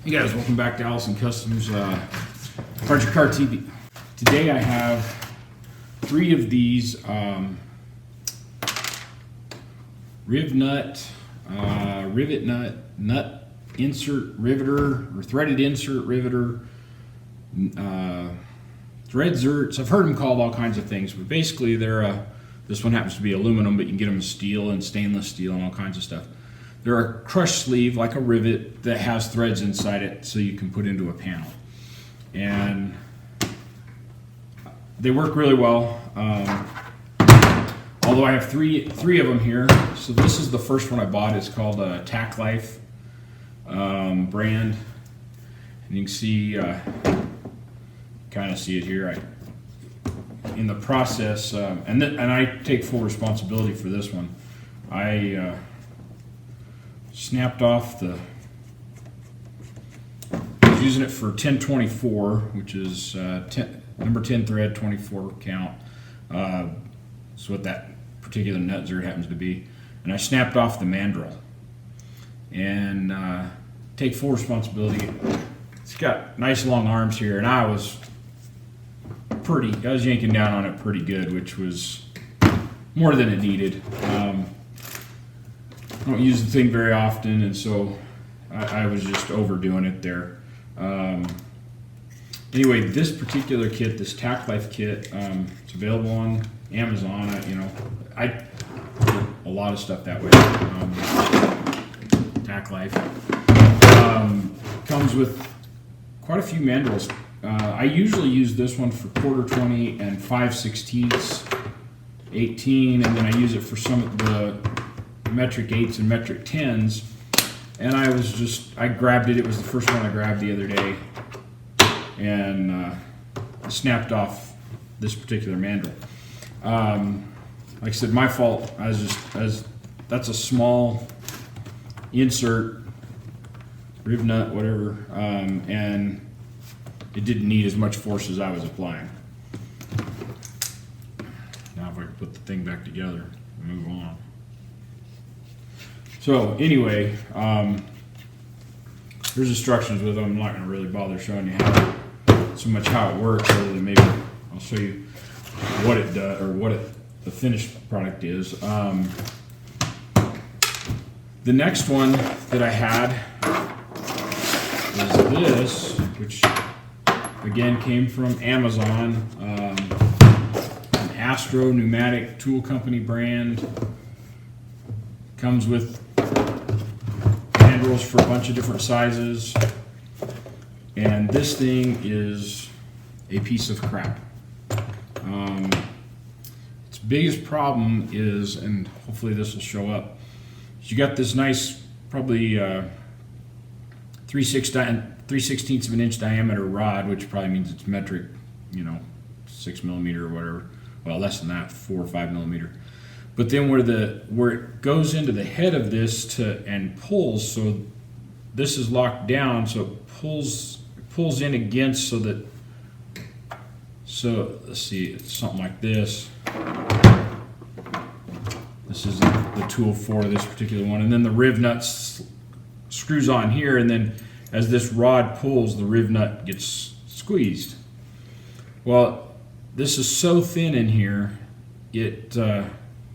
Hey guys, welcome back to Allison Customs Parts Your Car TV. Today I have 3 of these RivNut, Rivet nut, nut insert riveter, or threaded insert riveter, NutZerts. I've heard them called all kinds of things, but basically they're this one happens to be aluminum, but you can get them in steel and stainless steel and all kinds of stuff. They're a crush sleeve, like a rivet, that has threads inside it so you can put into a panel. And they work really well. Although I have three of them here. So this is the first one I bought. It's called a Tacklife brand. And you can see, kind of see it here. In the process, and I take full responsibility for this one. I snapped off the, I was using it for 1024, which is number 10 thread, 24 count. That's what that particular NutZert happens to be. And I snapped off the mandrel. And take full responsibility. It's got nice long arms here, and I was yanking down on it pretty good, which was more than it needed. I don't use the thing very often, and so I was just overdoing it there. Anyway, this particular kit, this Tacklife kit, it's available on Amazon. I do a lot of stuff that way. Tacklife comes with quite a few mandrels. I usually use this one for 1/4 and 5/16, 18, and then I use it for some of the metric 8s and metric 10s. And I grabbed it. It was the first one I grabbed the other day, and snapped off this particular mandrel. Like I said, my fault. That's a small insert, RivNut, whatever, and it didn't need as much force as I was applying. Now if I can put the thing back together and move on. So anyway, there's instructions with them. I'm not going to really bother showing you so much how it works, other than maybe I'll show you what it does, or the finished product is. The next one that I had is this, which again came from Amazon, an Astro-Pneumatic tool company brand. Comes with handles for a bunch of different sizes, and this thing is a piece of crap. Its biggest problem is, and hopefully this will show up, is you got this nice, probably 3/16 of an inch diameter rod, which probably means it's metric, 6 millimeter or whatever. Well, less than that, 4 or 5 millimeter. But then where it goes into the head of this and pulls, so this is locked down, so it pulls in against, so let's see, it's something like this. This is the tool for this particular one, and then the RivNut screws on here, and then as this rod pulls, the RivNut gets squeezed. Well, this is so thin in here, it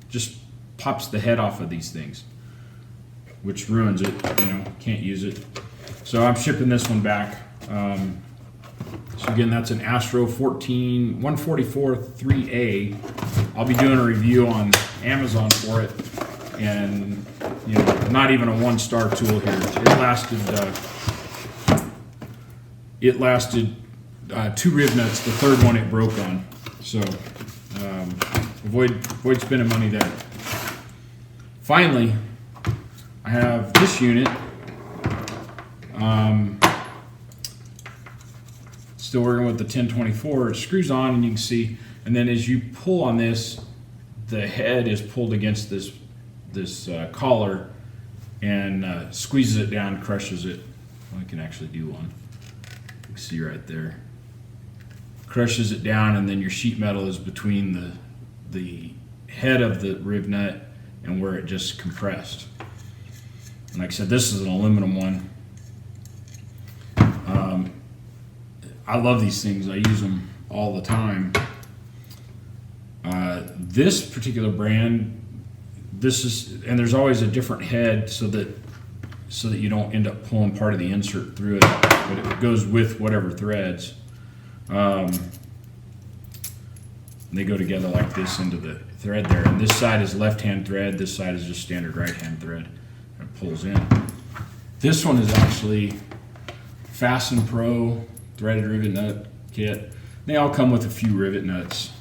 just pops the head off of these things, which ruins it. Can't use it. So I'm shipping this one back. So again, that's an Astro 144 3A. I'll be doing a review on Amazon for it, and not even a 1-star tool here. It lasted 2 RivNuts. The third one it broke on. So avoid spending money there. Finally, I have this unit. Still working with the 1024. It screws on, and you can see. And then as you pull on this, the head is pulled against this collar, and squeezes it down, crushes it. Well, I can actually do one. You can see right there. Crushes it down, and then your sheet metal is between the head of the RivNut and where it just compressed. And like I said, this is an aluminum one. I love these things. I use them all the time. This particular brand, and there's always a different head so that you don't end up pulling part of the insert through it, but it goes with whatever threads. They go together like this into the thread there, and this side is left-hand thread, this side is just standard right-hand thread. It pulls in. This one is actually Fasten Pro threaded rivet nut kit. They all come with a few rivet nuts.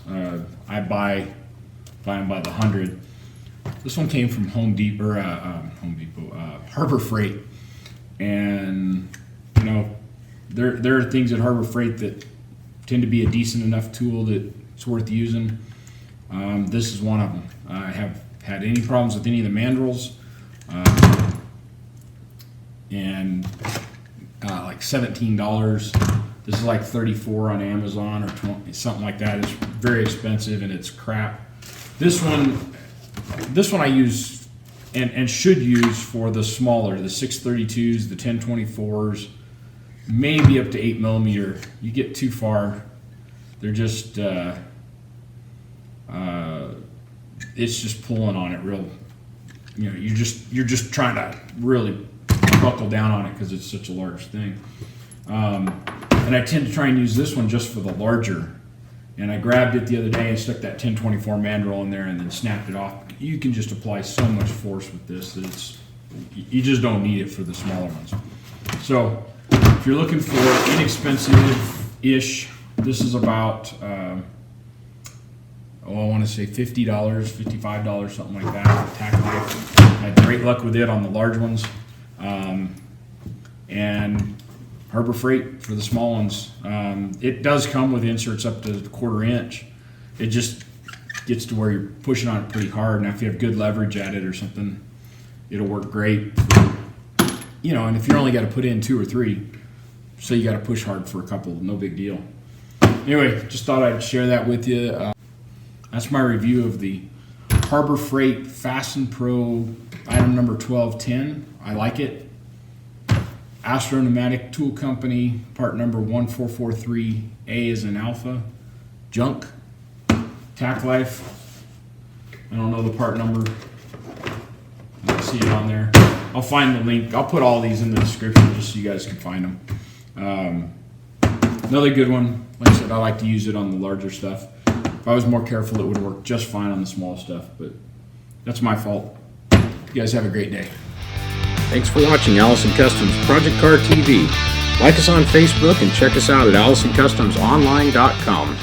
I buy them by the 100. This one came from Harbor Freight, and you know, there are things at Harbor Freight that tend to be a decent enough tool that it's worth using. This is one of them. I have had any problems with any of the mandrels, and like $17. This is like $34 on Amazon or 20, something like that. It's very expensive and it's crap. This one I use and should use for the smaller, the 632s, the 1024s, maybe up to 8 millimeter. You get too far, they're just it's just pulling on it real. You know, you're just trying to really buckle down on it because it's such a large thing. And I tend to try and use this one just for the larger. And I grabbed it the other day and stuck that 1024 mandrel in there and then snapped it off. You can just apply so much force with this that you just don't need it for the smaller ones. So if you're looking for inexpensive-ish, this is about, I want to say $50, $55, something like that. Tacklife. I had great luck with it on the large ones. And Harbor Freight for the small ones. It does come with inserts up to 1/4 inch. It just gets to where you're pushing on it pretty hard. Now if you have good leverage at it or something, it'll work great. You know, and if you're only got to put in 2 or 3, so you got to push hard for a couple, no big deal. Anyway, just thought I'd share that with you. That's my review of the Harbor Freight Fasten Pro item number 1210. I like it. Astro-Pneumatic Tool Company, part number 1443A is an alpha. Junk. Tacklife. I don't know the part number. I don't see it on there. I'll find the link. I'll put all these in the description just so you guys can find them. Another good one. Like I said, I like to use it on the larger stuff. If I was more careful, it would work just fine on the small stuff, but that's my fault. You guys have a great day. Thanks for watching Allison Customs Project Car TV. Like us on Facebook and check us out at AllisonCustomsOnline.com.